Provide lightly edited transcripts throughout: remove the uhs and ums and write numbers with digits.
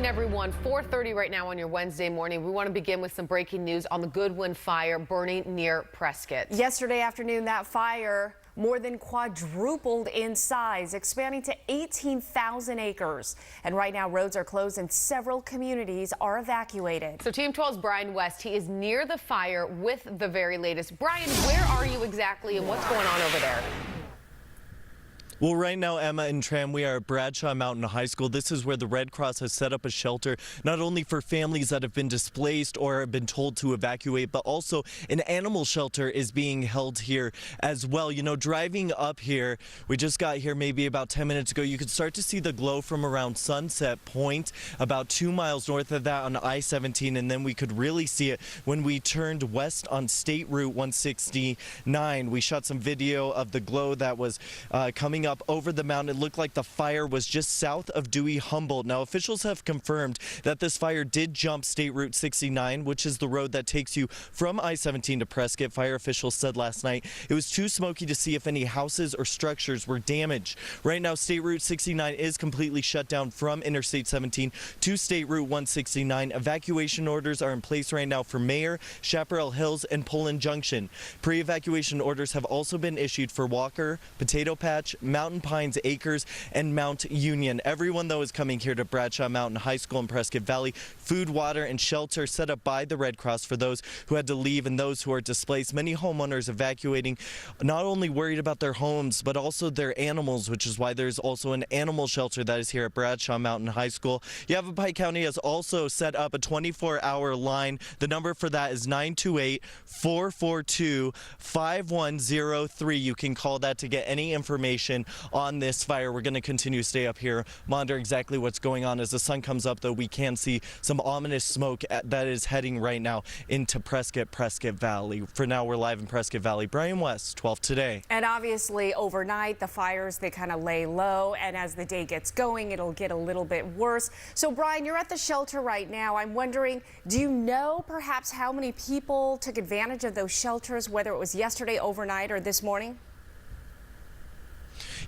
everyone. 4:30 right now on your Wednesday morning. We want to begin with some breaking news on the Goodwin fire burning near Prescott. Yesterday afternoon, that fire more than quadrupled in size, expanding to 18,000 acres. And right now, roads are closed and several communities are evacuated. So Team 12's Brian West, he is near the fire with the very latest. Brian, where are you exactly and what's going on over there? Well, right now, Emma and Tram, we are at Bradshaw Mountain High School. This is where the Red Cross has set up a shelter, not only for families that have been displaced or have been told to evacuate, but also an animal shelter is being held here as well. You know, driving up here, we just got here maybe about 10 minutes ago, you could start to see the glow from around Sunset Point, about 2 miles north of that on I-17, and then we could really see it when we turned west on State Route 169. We shot some video of the glow that was coming up over the mountain. It looked like the fire was just south of Dewey Humboldt. Now, officials have confirmed that this fire did jump State Route 69, which is the road that takes you from I-17 to Prescott. Fire officials said last night it was too smoky to see if any houses or structures were damaged. Right now, State Route 69 is completely shut down from Interstate 17 to State Route 169. Evacuation orders are in place right now for Mayer, Chaparral Hills, and Poland Junction. Pre-evacuation orders have also been issued for Walker, Potato Patch, Mountain Pines Acres, and Mount Union. Everyone, though, is coming here to Bradshaw Mountain High School in Prescott Valley. Food, water, and shelter set up by the Red Cross for those who had to leave and those who are displaced. Many homeowners evacuating, not only worried about their homes, but also their animals, which is why there's also an animal shelter that is here at Bradshaw Mountain High School. Yavapai County has also set up a 24-hour line. The number for that is 928-442-5103. You can call that to get any information on this fire. We're going to continue to stay up here, monitor exactly what's going on. As the sun comes up, though, we can see some ominous smoke that is heading right now into Prescott Valley. For now, we're live in Prescott Valley. Brian West, 12 Today. And obviously, overnight, the fires, they kind of lay low, and as the day gets going, it'll get a little bit worse. So, Brian, you're at the shelter right now. I'm wondering, do you know perhaps how many people took advantage of those shelters, whether it was yesterday, overnight, or this morning?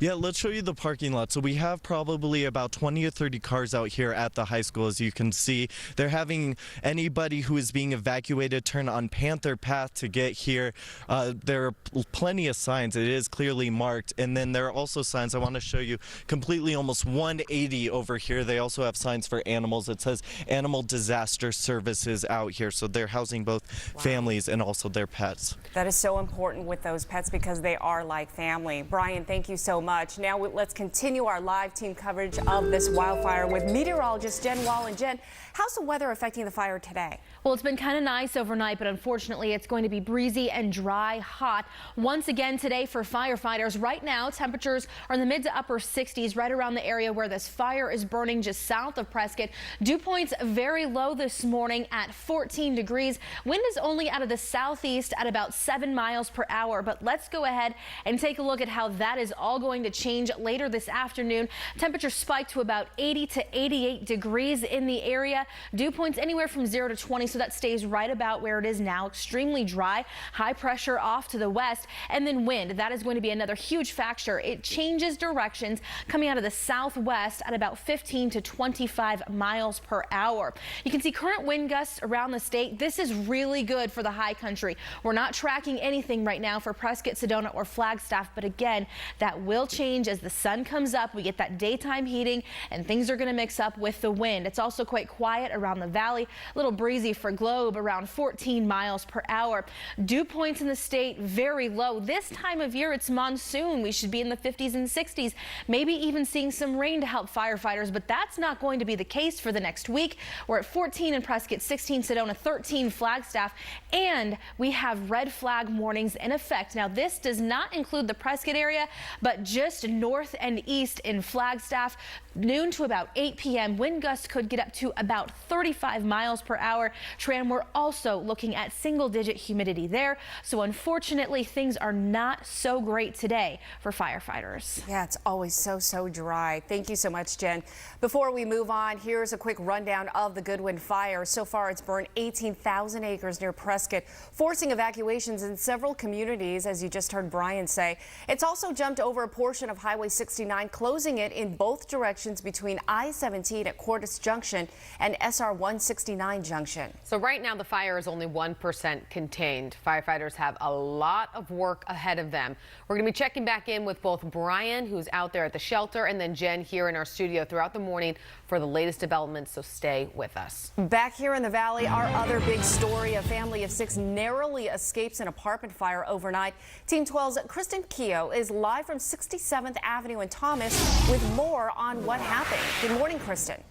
Yeah, let's show you the parking lot. So we have probably about 20 or 30 cars out here at the high school, as you can see. They're having anybody who is being evacuated turn on Panther Path to get here. There are plenty of signs. It is clearly marked. And then there are also signs I want to show you completely almost 180 over here. They also have signs for animals. It says Animal Disaster Services out here. So they're housing both families and also their pets. That is so important with those pets because they are like family. Brian, thank you so much. Now let's continue our live team coverage of this wildfire with meteorologist Jen Wall. And Jen, how's the weather affecting the fire today? Well, it's been kind of nice overnight, but unfortunately it's going to be breezy and dry hot once again today for firefighters. Right now, temperatures are in the mid to upper 60s right around the area where this fire is burning just south of Prescott. Dew points very low this morning at 14 degrees. Wind is only out of the southeast at about 7 miles per hour. But let's go ahead and take a look at how that is all going to change later this afternoon. Temperatures spike to about 80 to 88 degrees in the area. Dew points anywhere from 0 to 20, so that stays right about where it is now. Extremely dry, high pressure off to the west, and then wind. That is going to be another huge factor. It changes directions coming out of the southwest at about 15 to 25 miles per hour. You can see current wind gusts around the state. This is really good for the high country. We're not tracking anything right now for Prescott, Sedona, or Flagstaff, but again, that will change as the sun comes up. We get that daytime heating and things are going to mix up with the wind. It's also quite quiet around the valley, a little breezy for Globe, around 14 miles per hour. Dew points in the state very low. This time of year, it's monsoon. We should be in the 50s and 60s, maybe even seeing some rain to help firefighters, but that's not going to be the case for the next week. We're at 14 in Prescott, 16 Sedona, 13 Flagstaff, and we have red flag warnings in effect. Now, this does not include the Prescott area, but just north and east in Flagstaff, noon to about 8 p.m. Wind gusts could get up to about 35 miles per hour. Tran, we're also looking at single-digit humidity there. So unfortunately, things are not so great today for firefighters. Yeah, it's always so dry. Thank you so much, Jen. Before we move on, here's a quick rundown of the Goodwin fire. So far, it's burned 18,000 acres near Prescott, forcing evacuations in several communities, as you just heard Brian say. It's also jumped over a portion of Highway 69, closing it in both directions sections between I-17 at Cordis Junction and SR 169 Junction. So right now the fire is only 1% contained. Firefighters have a lot of work ahead of them. We're going to be checking back in with both Brian, who's out there at the shelter, and then Jen here in our studio throughout the morning for the latest developments, so stay with us. Back here in the valley, our other big story, a family of 6 narrowly escapes an apartment fire overnight. Team 12's Kristen Keogh is live from 67th Avenue in Thomas with more on what happened. Good morning, Kristen.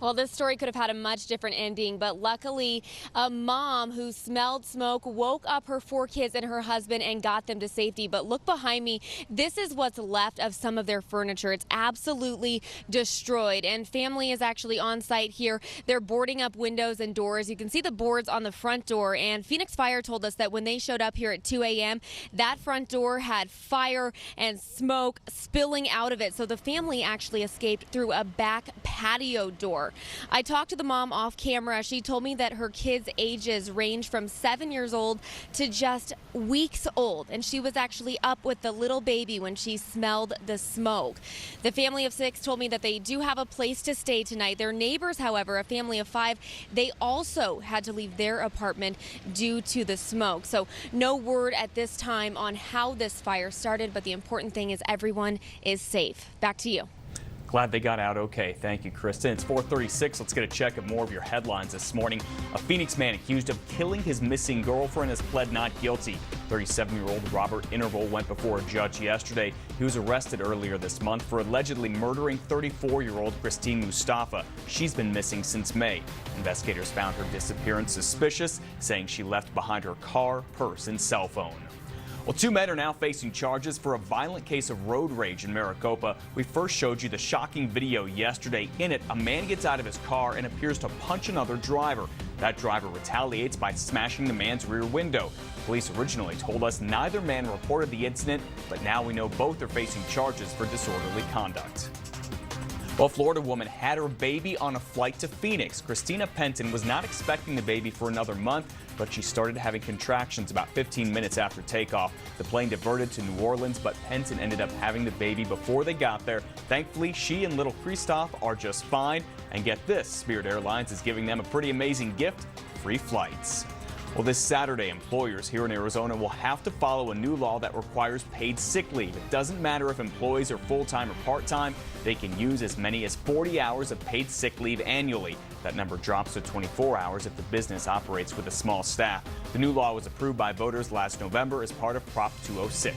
Well, this story could have had a much different ending, but luckily a mom who smelled smoke woke up her 4 kids and her husband and got them to safety. But look behind me. This is what's left of some of their furniture. It's absolutely destroyed, and family is actually on site here. They're boarding up windows and doors. You can see the boards on the front door, and Phoenix Fire told us that when they showed up here at 2 a.m., that front door had fire and smoke spilling out of it. So the family actually escaped through a back patio door. I talked to the mom off camera. She told me that her kids' ages range from 7 years old to just weeks old, and she was actually up with the little baby when she smelled the smoke. The family of 6 told me that they do have a place to stay tonight. Their neighbors, however, a family of 5, they also had to leave their apartment due to the smoke. So no word at this time on how this fire started, but the important thing is everyone is safe. Back to you. Glad they got out okay. Thank you, Kristen. It's 4:36. Let's get a check of more of your headlines this morning. A Phoenix man accused of killing his missing girlfriend has pled not guilty. 37-year-old Robert Interval went before a judge yesterday. He was arrested earlier this month for allegedly murdering 34-year-old Christine Mustafa. She's been missing since May. Investigators found her disappearance suspicious, saying she left behind her car, purse, and cell phone. Well, 2 men are now facing charges for a violent case of road rage in Maricopa. We first showed you the shocking video yesterday. In it, a man gets out of his car and appears to punch another driver. That driver retaliates by smashing the man's rear window. Police originally told us neither man reported the incident, but now we know both are facing charges for disorderly conduct. Well, a Florida woman had her baby on a flight to Phoenix. Christina Penton was not expecting the baby for another month, but she started having contractions about 15 minutes after takeoff. The plane diverted to New Orleans, but Penton ended up having the baby before they got there. Thankfully, she and little Christophe are just fine. And get this, Spirit Airlines is giving them a pretty amazing gift: free flights. Well, this Saturday, employers here in Arizona will have to follow a new law that requires paid sick leave. It doesn't matter if employees are full-time or part-time. They can use as many as 40 hours of paid sick leave annually. That number drops to 24 hours if the business operates with a small staff. The new law was approved by voters last November as part of Prop 206.